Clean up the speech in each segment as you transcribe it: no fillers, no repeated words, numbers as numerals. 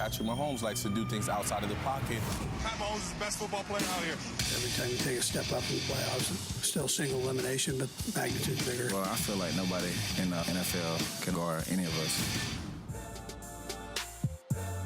Patrick Mahomes likes to do things outside of the pocket. Pat Mahomes is the best football player out here. Every time you take a step up in the playoffs, still single elimination, but magnitude bigger. Well, I feel like nobody in the NFL can guard any of us.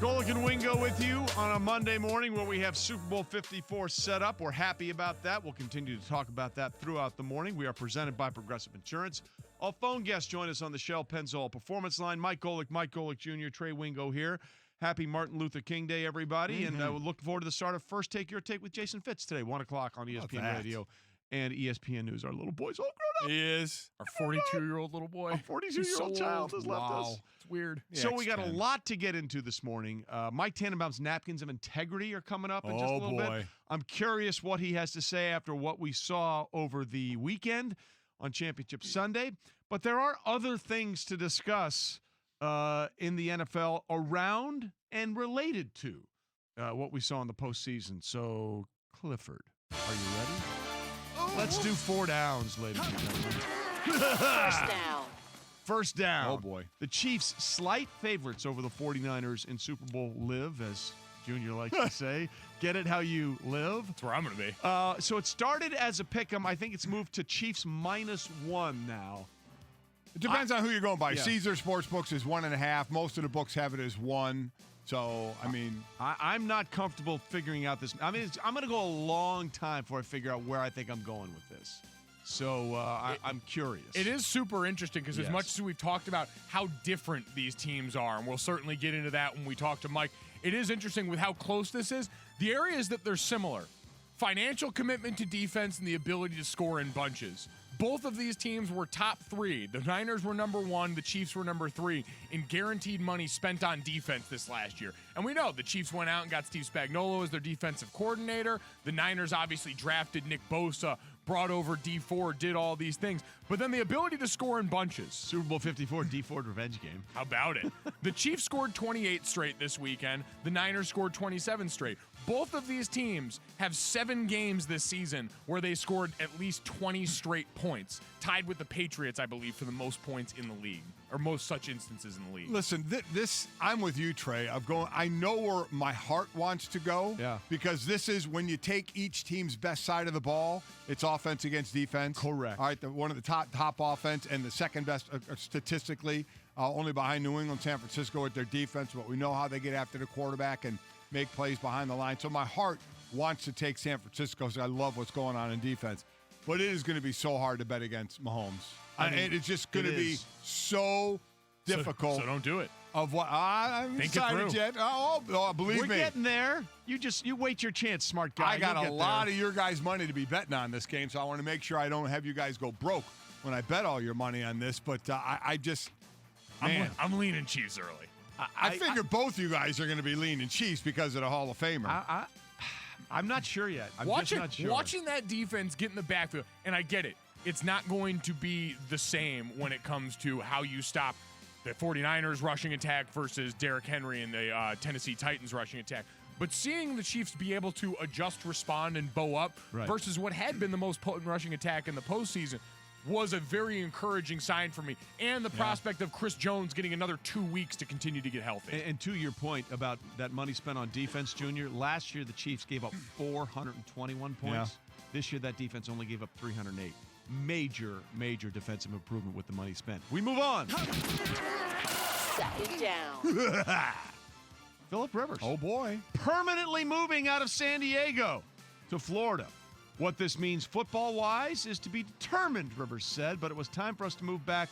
Golic and Wingo with you on a Monday morning where we have Super Bowl 54 set up. We're happy about that. We'll continue to talk about that throughout the morning. We are presented by Progressive Insurance. All phone guests join us on the Shell Pennzoil Performance Line. Mike Golic Jr., Trey Wingo here. Happy Martin Luther King Day, everybody. And we're looking forward to the start of First Take Your Take with Jason Fitz today, 1 o'clock on ESPN Radio and ESPN News. Our little boy's all grown up. He is. Our 42-year-old little boy. Our 42-year-old child has left us. It's weird. So we got a lot to get into this morning. Mike Tannenbaum's Napkins of Integrity are coming up in just a little bit. I'm curious what he has to say after what we saw over the weekend on Championship Sunday. But there are other things to discuss in the NFL around and related to what we saw in the postseason. So, Clifford, are you ready? Let's do 4 downs, ladies and gentlemen. First down. First down. Oh, boy. The Chiefs, slight favorites over the 49ers in Super Bowl live, as Junior likes to say. Get it how you live. That's where I'm going to be. So it started as a pick'em. I think it's moved to Chiefs -1 now. It depends on who you're going by. Yeah. Caesar Sportsbooks is 1.5. Most of the books have it as 1. So, I mean, I'm not comfortable figuring out this. I mean, I'm going to go a long time before I figure out where I think I'm going with this. So I'm curious. It is super interesting because Yes. as much as we've talked about how different these teams are, and we'll certainly get into that when we talk to Mike, it is interesting with how close this is. The areas that they're similar, financial commitment to defense and the ability to score in bunches. Both of these teams were top 3. The Niners were number 1. The Chiefs were number 3 in guaranteed money spent on defense this last year. And we know the Chiefs went out and got Steve Spagnuolo as their defensive coordinator. The Niners obviously drafted Nick Bosa, brought over D4, did all these things. But then the ability to score in bunches. Super Bowl 54 D4 revenge game. How about it? The Chiefs scored 28 straight this weekend. The Niners scored 27 straight. Both of these teams have 7 games this season where they scored at least 20 straight points, tied with the Patriots, I believe, for the most points in the league, or most such instances in the league. listen, this I'm with you, Trey. I know where my heart wants to go. Yeah. Because this is when you take each team's best side of the ball, it's offense against defense. Correct. All right, one of the top offense and the second best statistically, only behind New England, San Francisco with their defense. But we know how they get after the quarterback and make plays behind the line. So my heart wants to take San Francisco because I love what's going on in defense. But it is going to be so hard to bet against Mahomes. It's just going to be so difficult. So don't do it. Of what I haven't Think it decided through. yet. Believe We're me. getting there. You wait your chance, smart guy. I got You'll a get lot there. of your guys' money to be betting on this game, so I want to make sure I don't have you guys go broke when I bet all your money on this. But I just, man, I'm leaning Chiefs early. I figure both you guys are going to be leaning Chiefs because of the Hall of Famer. I'm not sure yet. I'm just not sure. Watching that defense get in the backfield, and I get it. It's not going to be the same when it comes to how you stop the 49ers rushing attack versus Derrick Henry and the Tennessee Titans rushing attack. But seeing the Chiefs be able to adjust, respond, and bow up versus what had been the most potent rushing attack in the postseason was a very encouraging sign for me. And the prospect of Chris Jones getting another 2 weeks to continue to get healthy. And to your point about that money spent on defense, Junior, last year the Chiefs gave up 421 points. Yeah. This year that defense only gave up 308. Major defensive improvement with the money spent. We move on. Second down. Phillip Rivers. Oh, boy. Permanently moving out of San Diego to Florida. What this means football-wise is to be determined, Rivers said, but it was time for us to move back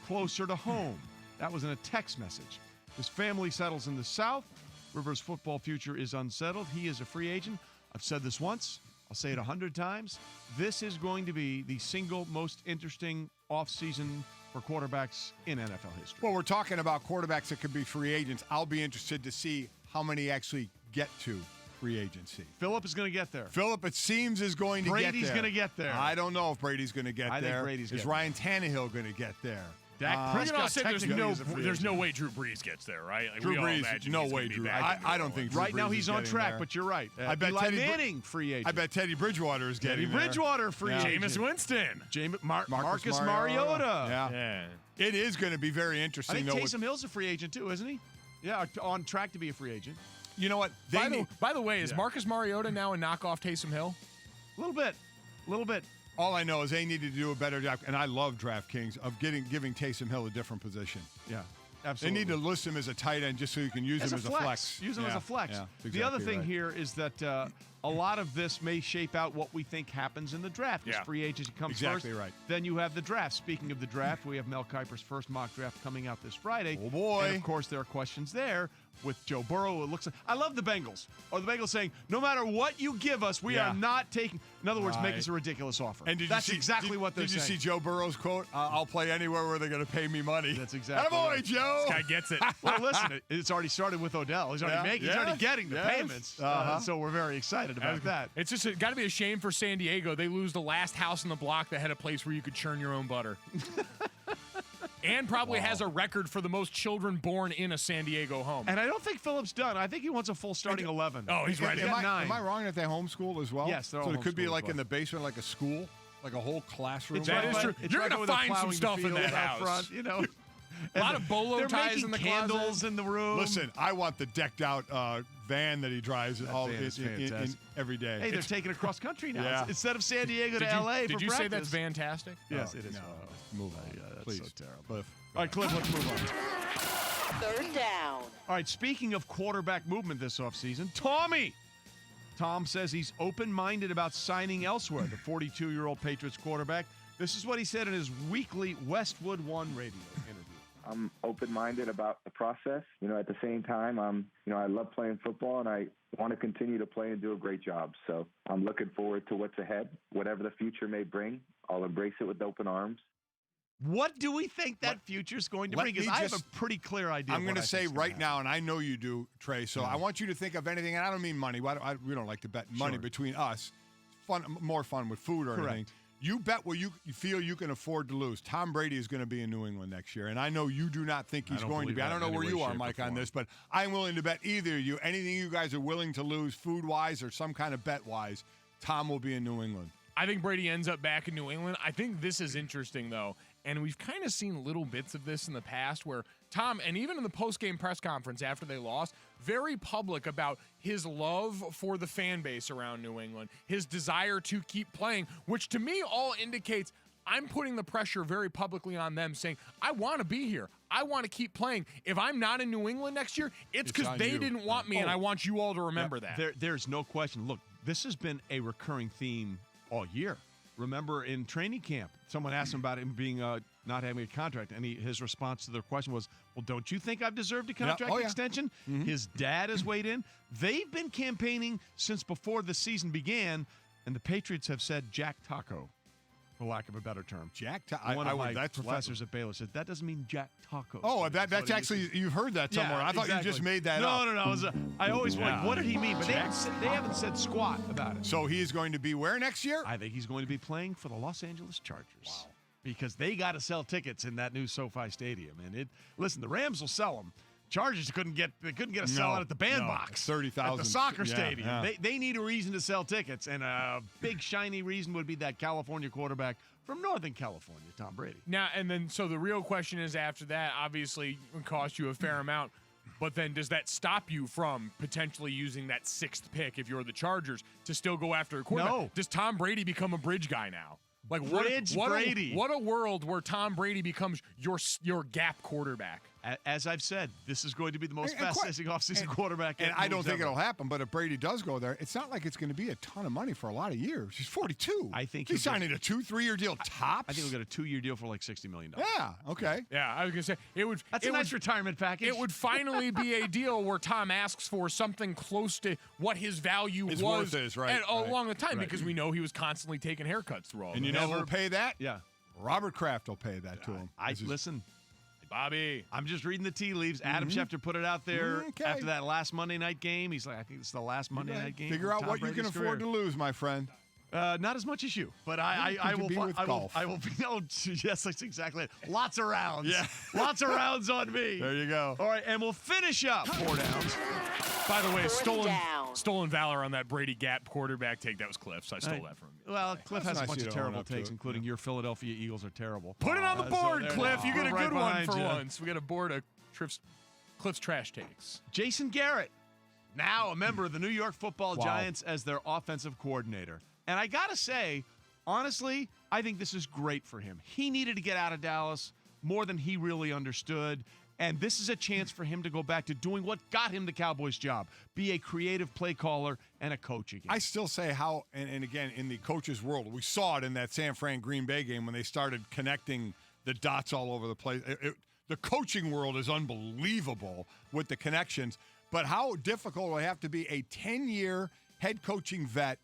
closer to home. That was in a text message. His family settles in the South. Rivers' football future is unsettled. He is a free agent. I've said this once. I'll say it 100 times. This is going to be the single most interesting offseason for quarterbacks in NFL history. Well, we're talking about quarterbacks that could be free agents. I'll be interested to see how many actually get to free agency. Phillip is going to get there. Phillip, it seems, is going to get there. Brady's going to get there. I don't know if Brady's going to get I think there. Brady's Is getting Ryan Tannehill going to get there? Dak We can all Prescott say technically is a free there's agent. no way Drew Brees gets there, right? Like, Drew we all Brees, imagine no he's way, gonna be Drew. back in I New don't think Orleans. Drew Right now Brees he's is on getting track, there. but you're right. I bet Eli Teddy Manning, free agent. I bet Teddy Bridgewater is getting Teddy there. Bridgewater, free agent. Jameis Winston. Marcus Mariota. Yeah. It is going to be very I interesting, think though. Taysom Hill's a free agent too, isn't he? Yeah, on track to be a free agent. You know what? By the way, is Marcus Mariota now a knockoff Taysom Hill? A little bit. All I know is they needed to do a better job, and I love DraftKings, of giving Taysom Hill a different position. Yeah, absolutely. They need to list him as a tight end just so you can use him as a flex. Use him as a flex. Yeah, the other thing right. here is that a lot of this may shape out what we think happens in the draft. As free agency comes exactly first, right. Then you have the draft. Speaking of the draft, we have Mel Kiper's first mock draft coming out this Friday. Oh, boy. And, of course, there are questions there with Joe Burrow. It looks like, I love the Bengals. Or the Bengals saying, no matter what you give us, we are not taking. In other words, make us a ridiculous offer. And That's exactly what they're saying. Did you see Joe Burrow's quote? I'll play anywhere where they're going to pay me money. That's exactly Attaboy, right. Joe. This guy gets it. Well, listen, it's already started with Odell. He's already he's already getting the payments. So we're very excited about that. It's just got to be a shame for San Diego. They lose the last house in the block that had a place where you could churn your own butter. And probably has a record for the most children born in a San Diego home. And I don't think Philip's done. I think he wants a full starting 11. Oh, he's ready. Am Nine. I wrong that they homeschool as well? Yes, they're so all it could be homeschooled like as in the basement, like a school, like a whole classroom. That is true. It's You're right gonna with the find some plowing stuff in field that out house. front, you know. A lot of bolo They're ties making in the candles closet. in the room. Listen, I want the decked out van that he drives van is fantastic. every day. Hey, they're taking it cross country now. Yeah. Instead of San Diego to L.A. Did for you say practice. that's fantastic? Yes, it is. No, move on. Yeah, that's please. so terrible. Cliff. All right, Cliff, let's move on. Third down. All right, speaking of quarterback movement this offseason, Tom says he's open-minded about signing elsewhere, the 42-year-old Patriots quarterback. This is what he said in his weekly Westwood One radio interview. I'm open-minded about the process. At the same time, I love playing football, and I want to continue to play and do a great job. So I'm looking forward to what's ahead. Whatever the future may bring, I'll embrace it with open arms. What do we think that future's going to bring? Because I have a pretty clear idea. I'm going to say right now, and I know you do, Trey, so I want you to think of anything, and I don't mean money. We don't like to bet money between us. More fun with food or anything. You bet what you feel you can afford to lose. Tom Brady is going to be in New England next year, and I know you do not think he's going to be. I don't know where you are, Mike, on this, but I'm willing to bet either of you, anything you guys are willing to lose food-wise or some kind of bet-wise, Tom will be in New England. I think Brady ends up back in New England. I think this is interesting, though, and we've kind of seen little bits of this in the past where Tom, and even in the post-game press conference after they lost, very public about his love for the fan base around New England, his desire to keep playing, which to me all indicates I'm putting the pressure very publicly on them, saying, I want to be here. I want to keep playing. If I'm not in New England next year, it's because they didn't want me, and I want you all to remember that. There's no question. Look, this has been a recurring theme all year. Remember in training camp, someone asked him about him being not having a contract, and his response to their question was, well, don't you think I've deserved a contract extension? His dad has weighed in. They've been campaigning since before the season began, and the Patriots have said Jack Taco, for lack of a better term. Jack Taco? One of my professors at Baylor said, that doesn't mean Jack Taco. Oh, that's actually, you've heard that somewhere. I thought you just made that up. No. I always wondered, what did he mean? But they haven't said squat about it. So he is going to be where next year? I think he's going to be playing for the Los Angeles Chargers. Wow. Because they got to sell tickets in that new SoFi Stadium. And listen, the Rams will sell them. Chargers couldn't get a sellout at the bandbox. 30,000. At the soccer stadium. Yeah. They need a reason to sell tickets. And a big, shiny reason would be that California quarterback from Northern California, Tom Brady. Now, and then, so the real question is after that, obviously, it would cost you a fair amount. But then does that stop you from potentially using that sixth pick if you're the Chargers to still go after a quarterback? No. Does Tom Brady become a bridge guy now? Like Brady. What a world where Tom Brady becomes your gap quarterback. As I've said, this is going to be the most fascinating offseason quarterback. And I don't think it'll happen, but if Brady does go there, it's not like it's going to be a ton of money for a lot of years. He's 42. I think he's signing a 2-3-year deal tops. I think he'll get a 2-year deal for like $60 million. Yeah, okay. Yeah, I was going to say, That's a nice retirement package. It would finally be a deal where Tom asks for something close to what his value was along the time, because we know he was constantly taking haircuts through all and of you know who will pay that? Yeah. Robert Kraft will pay that to him. Listen. Bobby. I'm just reading the tea leaves. Adam Schefter put it out there after that last Monday night game. He's like, I think it's the last Monday night game. Figure out what you can afford to lose, my friend. Not as much as you, but I will. Yes, that's exactly it. Lots of rounds. Yeah. Lots of rounds on me. There you go. All right, and we'll finish up 4 downs. By the way, down. stolen valor on that Brady Gap quarterback take. That was Cliff's. I stole that from you. Well, Cliff has nice a bunch of of you to own terrible up to takes, it. including your Philadelphia Eagles are terrible. Put it on the board, so Cliff. You get a right good one behind for you. once. We got a board of trips. Cliff's trash takes. Jason Garrett, now a member of the New York Football Giants as their offensive coordinator. And I got to say, honestly, I think this is great for him. He needed to get out of Dallas more than he really understood. And this is a chance for him to go back to doing what got him the Cowboys job, be a creative play caller and a coach again. I still say how, and again, in the coach's world, we saw it in that San Fran Green Bay game when they started connecting the dots all over the place. The coaching world is unbelievable with the connections, but how difficult will it have to be a 10-year head coaching vet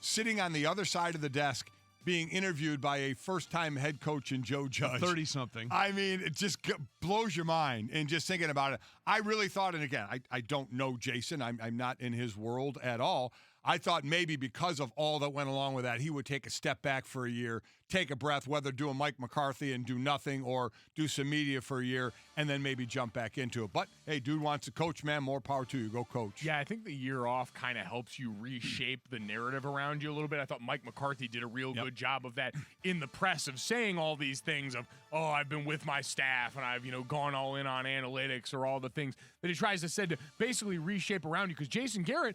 sitting on the other side of the desk being interviewed by a first-time head coach in Joe Judge. 30-something. I mean, it just blows your mind. And just thinking about it, I really thought, and again, I don't know Jason. I'm not in his world at all. I thought maybe because of all that went along with that, he would take a step back for a year, take a breath, whether do a Mike McCarthy and do nothing or do some media for a year and then maybe jump back into it. But, hey, dude wants to coach, man, more power to you. Go coach. Yeah, I think the year off kind of helps you reshape the narrative around you a little bit. I thought Mike McCarthy did a real good job of that in the press of saying all these things of, oh, I've been with my staff and I've, gone all in on analytics or all the things that he tries to say to basically reshape around you. Because Jason Garrett,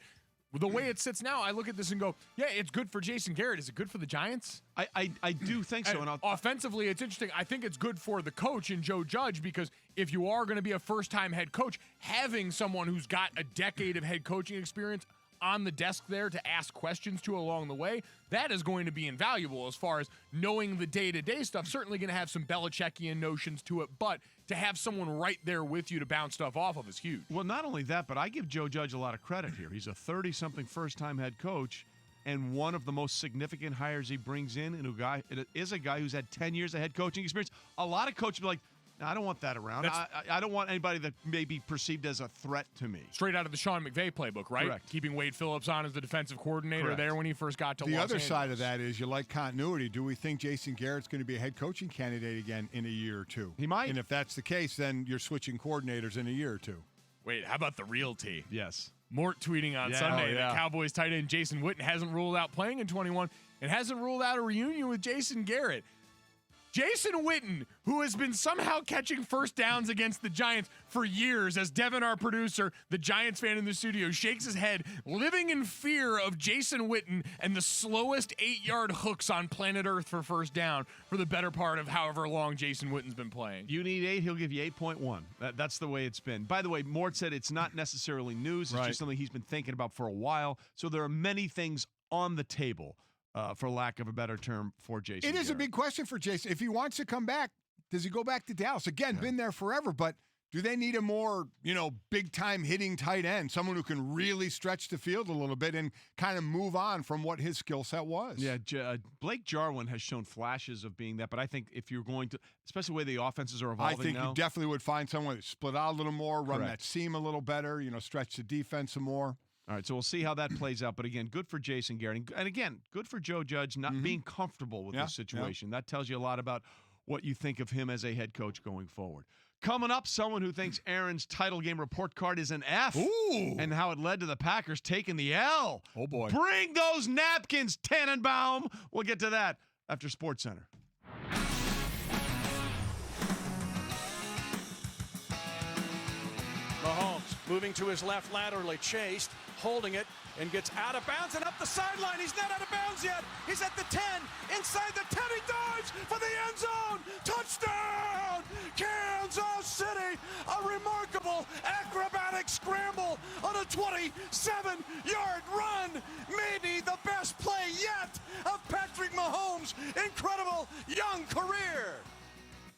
the way it sits now, I look at this and go, yeah, it's good for Jason Garrett. Is it good for the Giants? I do think so. And offensively, it's interesting. I think it's good for the coach and Joe Judge because if you are going to be a first-time head coach, having someone who's got a decade of head coaching experience on the desk there to ask questions to along the way, that is going to be invaluable as far as knowing the day-to-day stuff. Certainly going to have some Belichickian notions to it, but to have someone right there with you to bounce stuff off of is huge. Well, not only that, but I give Joe Judge a lot of credit here. He's a 30-something first-time head coach, and one of the most significant hires he brings in is a guy who's had 10 years of head coaching experience. A lot of coaches be like, no, I don't want that around. I don't want anybody that may be perceived as a threat to me. Straight out of the Sean McVay playbook, right? Correct. Keeping Wade Phillips on as the defensive coordinator there when he first got to Los The Angeles. other side of that is you like continuity. Do we think Jason Garrett's going to be a head coaching candidate again in a year or two? He might. And if that's the case, then you're switching coordinators in a year or two. Wait, how about the real T? Yes. Mort tweeting on Sunday that Cowboys tight end Jason Witten hasn't ruled out playing in 21 and hasn't ruled out a reunion with Jason Garrett. Jason Witten, who has been somehow catching first downs against the Giants for years, as Devin, our producer, the Giants fan in the studio, shakes his head, living in fear of Jason Witten and the slowest 8-yard hooks on planet Earth for first down for the better part of however long Jason Witten's been playing. You need 8, he'll give you 8.1. That's the way it's been. By the way, Mort said it's not necessarily news. It's just something he's been thinking about for a while. So there are many things on the table. For lack of a better term, for Jason It is Garrett. a big question for Jason. If he wants to come back, does he go back to Dallas? Again, been there forever, but do they need a more, big-time hitting tight end, someone who can really stretch the field a little bit and kind of move on from what his skill set was? Yeah, Blake Jarwin has shown flashes of being that, but I think if you're going to, especially the way the offenses are evolving I think now, you definitely would find someone that split out a little more, run that seam a little better, stretch the defense some more. All right, so we'll see how that plays out. But again, good for Jason Garrett. And again, good for Joe Judge not being comfortable with this situation. That tells you a lot about what you think of him as a head coach going forward. Coming up, someone who thinks Aaron's title game report card is an F. Ooh. And how it led to the Packers taking the L. Oh, boy. Bring those napkins, Tannenbaum. We'll get to that after SportsCenter. Mahomes moving to his left laterally, chased, holding it, and gets out of bounds and up the sideline. He's not out of bounds yet. He's at the 10, inside the 10, he dives for the end zone. Touchdown, Kansas City. A remarkable acrobatic scramble on a 27-yard run. Maybe the best play yet of Patrick Mahomes' incredible young career.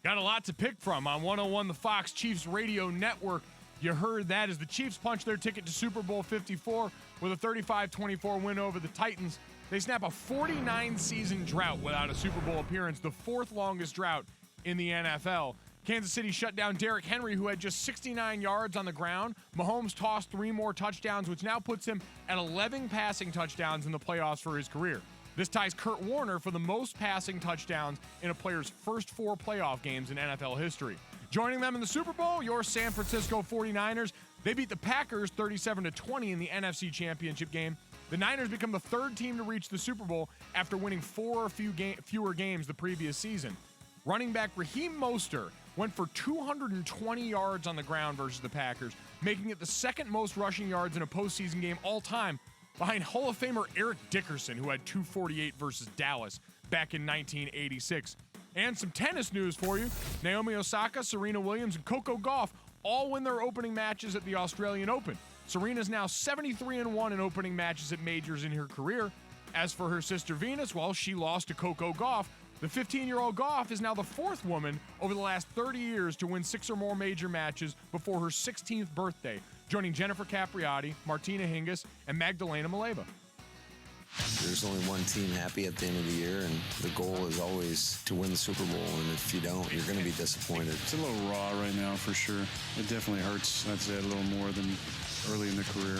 Got a lot to pick from on 101 the Fox Chiefs radio network. You heard that as the Chiefs punch their ticket to Super Bowl 54 with a 35-24 win over the Titans. They snap a 49-season drought without a Super Bowl appearance, the fourth longest drought in the NFL. Kansas City shut down Derrick Henry, who had just 69 yards on the ground. Mahomes tossed 3 more touchdowns, which now puts him at 11 passing touchdowns in the playoffs for his career. This ties Kurt Warner for the most passing touchdowns in a player's first 4 playoff games in NFL history. Joining them in the Super Bowl, your San Francisco 49ers. They beat the Packers 37-20 in the NFC Championship game. The Niners become the 3rd team to reach the Super Bowl after winning 4 fewer games the previous season. running back Raheem Mostert went for 220 yards on the ground versus the Packers, making it the second most rushing yards in a postseason game all time, behind Hall of Famer Eric Dickerson, who had 248 versus Dallas back in 1986. And some tennis news for you. Naomi Osaka, Serena Williams, and Coco Gauff all win their opening matches at the Australian Open. Serena's now 73-1 in opening matches at majors in her career. As for her sister Venus, well, she lost to Coco Gauff. The 15-year-old Gauff is now the fourth woman over the last 30 years to win 6 or more major matches before her 16th birthday, joining Jennifer Capriati, Martina Hingis, and Magdalena Maleva. There's only one team happy at the end of the year, and the goal is always to win the Super Bowl, and if you don't, you're going to be disappointed. It's a little raw right now for sure. It definitely hurts, I'd say, a little more than early in the career.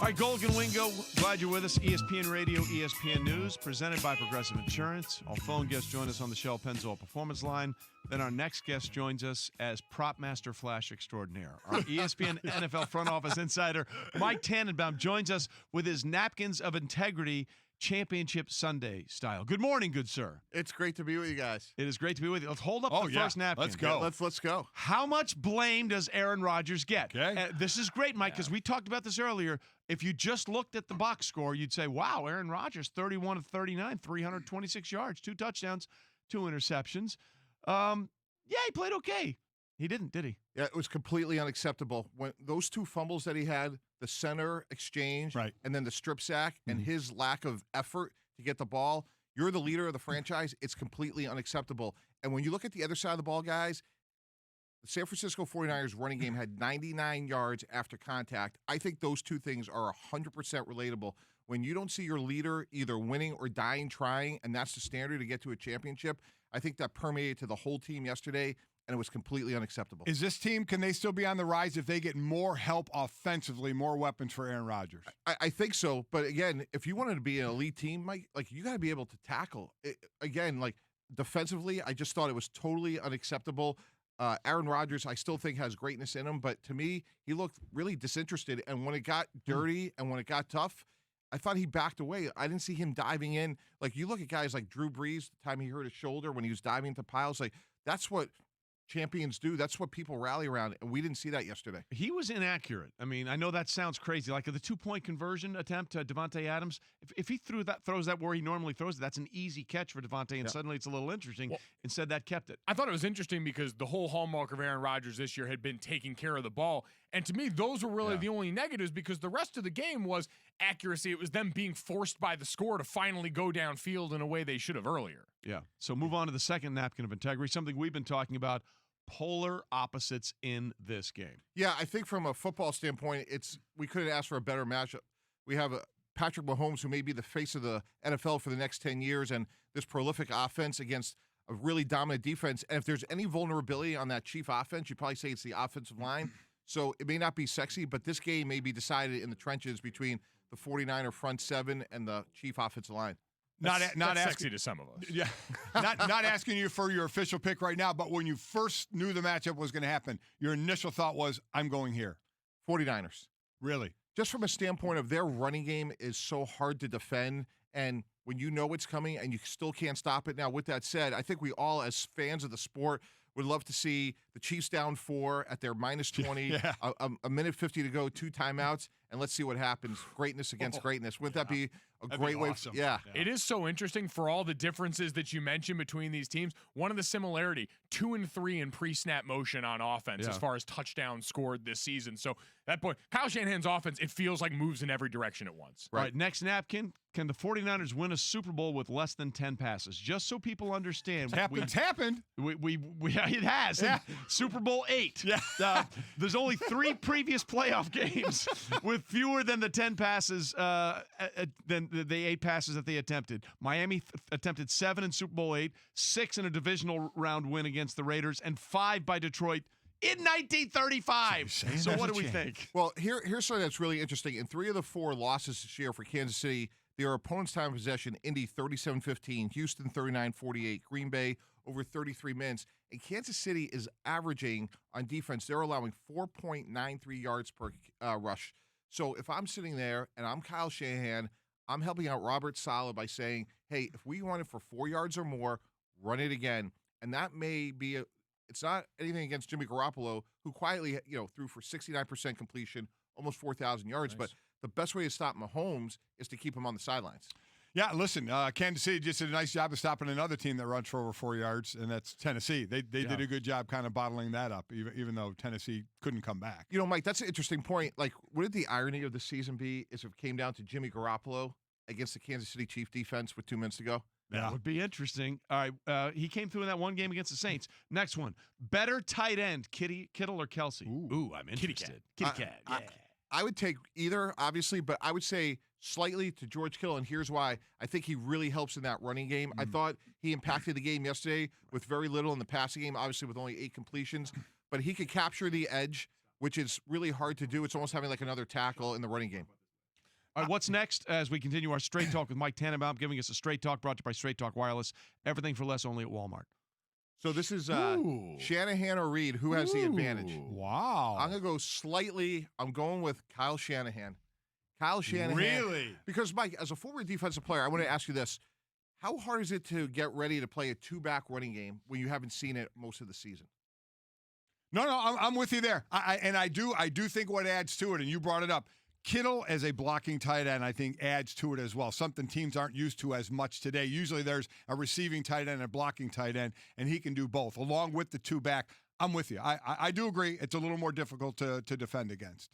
All right, Golic and Wingo, glad you're with us. ESPN Radio, ESPN News, presented by Progressive Insurance. Our phone guests join us on the Shell Pennzoil Performance Line. Then our next guest joins us as Prop Master Flash Extraordinaire. Our ESPN NFL front office insider, Mike Tannenbaum, joins us with his Napkins of Integrity Championship Sunday style. Good morning, good sir. It's great to be with you guys. It is great to be with you. Let's hold up the first napkin. Let's go. Yeah, let's go. How much blame does Aaron Rodgers get? Okay. This is great, Mike, because we talked about this earlier. If you just looked at the box score, you'd say, wow, Aaron Rodgers, 31 of 39, 326 yards, 2 touchdowns, 2 interceptions. Yeah, he played okay. He didn't, did he? Yeah, it was completely unacceptable. When those 2 fumbles that he had, the center exchange, right, and then the strip sack, and his lack of effort to get the ball, you're the leader of the franchise. It's completely unacceptable. And when you look at the other side of the ball, guys, the San Francisco 49ers running game had 99 yards after contact. I think those 2 things are 100% relatable. When you don't see your leader either winning or dying trying, and that's the standard to get to a championship, I think that permeated to the whole team yesterday, and it was completely unacceptable. Is this team, can they still be on the rise if they get more help offensively, more weapons for Aaron Rodgers? I think so. But again, if you wanted to be an elite team, Mike, like you got to be able to tackle. Again, like defensively, I just thought it was totally unacceptable. Aaron Rodgers, I still think has greatness in him, but to me, he looked really disinterested. And when it got dirty and when it got tough, I thought he backed away. I didn't see him diving in. Like you look at guys like Drew Brees, the time he hurt his shoulder when he was diving into piles, like that's what champions do. That's what people rally around, and we didn't see that yesterday. He was inaccurate. I mean, I know that sounds crazy. Like the 2-point conversion attempt to Devontae Adams, if he throws that where he normally throws it, that's an easy catch for Devontae, and suddenly it's a little interesting. Well, instead, that kept it. I thought it was interesting because the whole hallmark of Aaron Rodgers this year had been taking care of the ball. And to me, those were really the only negatives because the rest of the game was accuracy. It was them being forced by the score to finally go downfield in a way they should have earlier. Yeah. So move on to the second napkin of integrity, something we've been talking about. Polar opposites in this game. Yeah, I think from a football standpoint, we couldn't ask for a better matchup. We have Patrick Mahomes, who may be the face of the NFL for the next 10 years, and this prolific offense against a really dominant defense. And if there's any vulnerability on that Chief offense, you'd probably say it's the offensive line. So it may not be sexy, but this game may be decided in the trenches between the 49er front seven and the Chief offensive line. Not asking, sexy to some of us. Yeah, not asking you for your official pick right now, but when you first knew the matchup was going to happen, your initial thought was, I'm going here. 49ers. Really? Just from a standpoint of their running game is so hard to defend, and when you know it's coming and you still can't stop it. Now, with that said, I think we all, as fans of the sport, would love to see the Chiefs down 4 at their minus 20, a minute 50 to go, 2 timeouts, and let's see what happens. Greatness against greatness. Wouldn't that be a great way? Awesome. Yeah. It is so interesting for all the differences that you mentioned between these teams. One of the similarity, 2 and 3 in pre-snap motion on offense as far as touchdowns scored this season. So that point, Kyle Shanahan's offense, it feels like moves in every direction at once. Right. All right, next napkin. Can the 49ers win a Super Bowl with less than 10 passes? Just so people understand. It's happened. It has. Yeah. Super Bowl 8. Yeah. There's only 3 previous playoff games with fewer than the 10 passes, than the 8 passes that they attempted. Miami attempted 7 in Super Bowl 8, 6 in a divisional round win against the Raiders, and 5 by Detroit in 1935. So what do we think? Well, here's something that's really interesting. In 3 of the 4 losses this year for Kansas City, their opponent's time of possession, Indy 37-15, Houston 39-48, Green Bay over 33 minutes. And Kansas City is averaging on defense, they're allowing 4.93 yards per rush. So if I'm sitting there and I'm Kyle Shanahan, I'm helping out Robert Saleh by saying, hey, if we run it for 4 yards or more, run it again. And that may be it's not anything against Jimmy Garoppolo, who quietly, threw for 69% completion, almost 4,000 yards. Nice. But the best way to stop Mahomes is to keep him on the sidelines. Yeah, listen, Kansas City just did a nice job of stopping another team that runs for over 4 yards, and that's Tennessee. They did a good job kind of bottling that up, even though Tennessee couldn't come back. Mike, that's an interesting point. Like, wouldn't the irony of the season be is if it came down to Jimmy Garoppolo against the Kansas City Chiefs defense with 2 minutes to go? That would be interesting. All right, he came through in that one game against the Saints. Next one, better tight end, Kittle or Kelsey? Ooh, I'm interested. Kitty cat. Yeah. I would take either, obviously, but I would say slightly to George Kittle, and here's why. I think he really helps in that running game. I thought he impacted the game yesterday with very little in the passing game, obviously with only 8 completions, but he could capture the edge, which is really hard to do. It's almost having like another tackle in the running game. All right, what's next as we continue our Straight Talk with Mike Tannenbaum, giving us a Straight Talk brought to you by Straight Talk Wireless. Everything for less only at Walmart. So this is Shanahan or Reed. Who has the advantage? Wow. I'm going to go slightly. I'm going with Kyle Shanahan. Kyle Shanahan. Really? Because, Mike, as a former defensive player, I want to ask you this. How hard is it to get ready to play a 2-back running game when you haven't seen it most of the season? No, I'm with you there. I do think what adds to it, and you brought it up, Kittle as a blocking tight end, I think, adds to it as well. Something teams aren't used to as much today. Usually there's a receiving tight end and a blocking tight end, and he can do both, along with the 2-back. I'm with you. I do agree it's a little more difficult to defend against.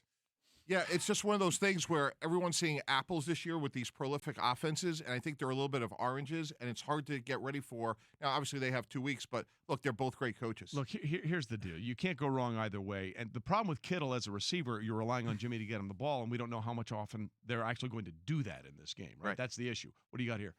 Yeah, it's just one of those things where everyone's seeing apples this year with these prolific offenses, and I think they're a little bit of oranges, and it's hard to get ready for. Now, obviously, they have 2 weeks, but look, they're both great coaches. Look, here's the deal. You can't go wrong either way. And the problem with Kittle as a receiver, you're relying on Jimmy to get him the ball, and we don't know how much often they're actually going to do that in this game, right? That's the issue. What do you got here?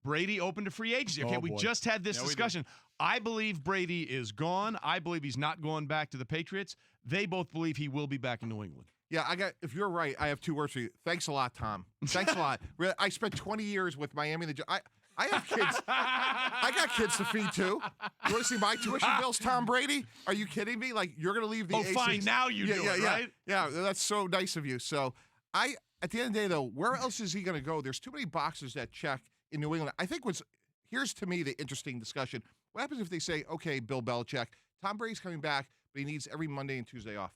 Brady open to free agency. Okay, we just had this discussion. I believe Brady is gone. I believe he's not going back to the Patriots. They both believe he will be back in New England. Yeah, if you're right, I have 2 words for you. Thanks a lot, Tom. Thanks a lot. I spent 20 years with Miami. I have kids. I got kids to feed too. You want to see my tuition bills, Tom Brady? Are you kidding me? Like, you're going to leave the A6? Fine, now you do it, right? Yeah, that's so nice of you. So at the end of the day, though, where else is he going to go? There's too many boxes that check in New England. I think here's to me the interesting discussion. What happens if they say, okay, Bill Belichick, Tom Brady's coming back, but he needs every Monday and Tuesday off,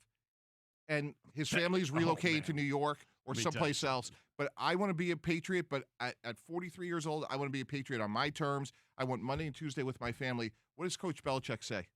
and his family's relocating to New York or someplace else. But I want to be a Patriot, but at 43 years old, I want to be a Patriot on my terms. I want Monday and Tuesday with my family. What does Coach Belichick say?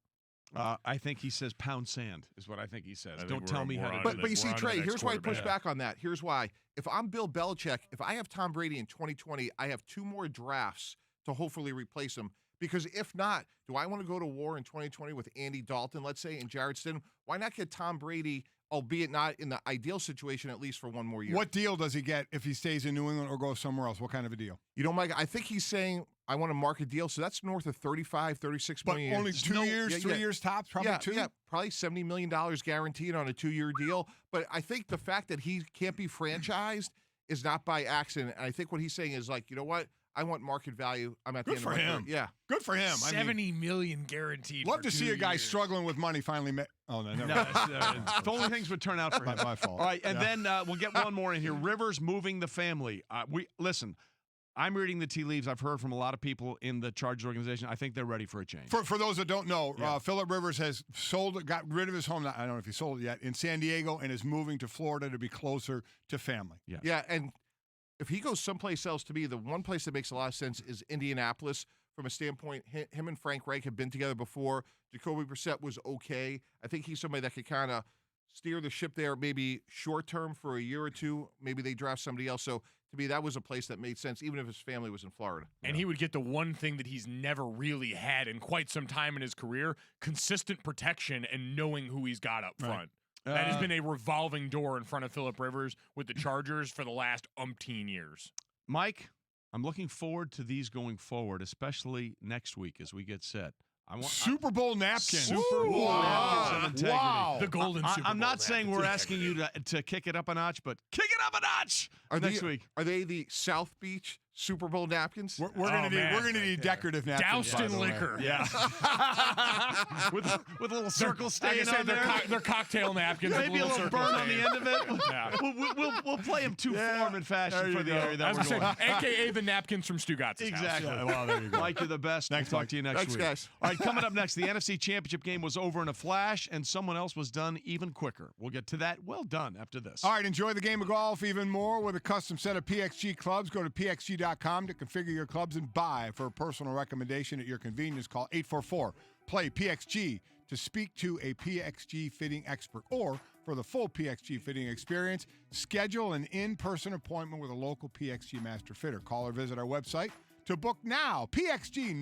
I think he says pound sand is what I think he says. Don't tell me how to do it. But you see, Trey, here's why I push back on that. Here's why. If I'm Bill Belichick, if I have Tom Brady in 2020, I have 2 more drafts to hopefully replace him. Because if not, do I want to go to war in 2020 with Andy Dalton, let's say, and Jarrett Stidham? Why not get Tom Brady, albeit not in the ideal situation, at least for 1 more year? What deal does he get if he stays in New England or goes somewhere else? What kind of a deal? Mike, I think he's saying, I want a market deal, so that's north of $35, $36 million. But only 2 years, 3 years tops, probably 2? Yeah, probably $70 million guaranteed on a 2-year deal. But I think the fact that he can't be franchised is not by accident. And I think what he's saying is like, you know what? I want market value. I'm at the end of my career. Yeah. Good for him. $70 million guaranteed. Love to see a guy struggling with money finally. Oh, no, never mind. If only things would turn out for him. My fault. All right, and then we'll get one more in here. Rivers moving the family. Listen, I'm reading the tea leaves. I've heard from a lot of people in the Chargers organization. I think they're ready for a change. For those that don't know, Phillip Rivers has got rid of his home. I don't know if he sold it yet in San Diego and is moving to Florida to be closer to family. Yeah, and if he goes someplace else, to me, the one place that makes a lot of sense is Indianapolis. From a standpoint, him and Frank Reich have been together before. Jacoby Brissett was okay. I think he's somebody that could kind of steer the ship there, maybe short term for a year or 2. Maybe they draft somebody else. So to me, that was a place that made sense, even if his family was in Florida. And he would get the one thing that he's never really had in quite some time in his career: consistent protection and knowing who he's got up front. That has been a revolving door in front of Phillip Rivers with the Chargers for the last umpteen years. Mike, I'm looking forward to these going forward, especially next week as we get set. Super Bowl napkins. Super Bowl napkins of integrity. Wow. The golden Super Bowl I'm not saying we're asking you to kick it up a notch, but kick it up a notch next week. Are they the South Beach Super Bowl napkins. We're gonna need decorative napkins. Doused in liquor. Yeah. with a little circle stain on there. They're cocktail napkins. Maybe a little burn on the end of it. Yeah. We'll play them to form and fashion for the area that As we're going. AKA the napkins from Stu Gotz's Exactly. house. Well, there you go. Mike, you're the best. Thanks, We'll talk Mike. to you next Thanks, week. guys. All right, coming up next, the NFC Championship game was over in a flash, and someone else was done even quicker. We'll get to that. Well done after this. All right, enjoy the game of golf even more with a custom set of PXG clubs. Go to pxg.com to configure your clubs and buy. For a personal recommendation at your convenience, call 844-PLAY-PXG to speak to a PXG fitting expert. Or for the full PXG fitting experience, schedule an in-person appointment with a local PXG master fitter. Call or visit our website to book now. PXG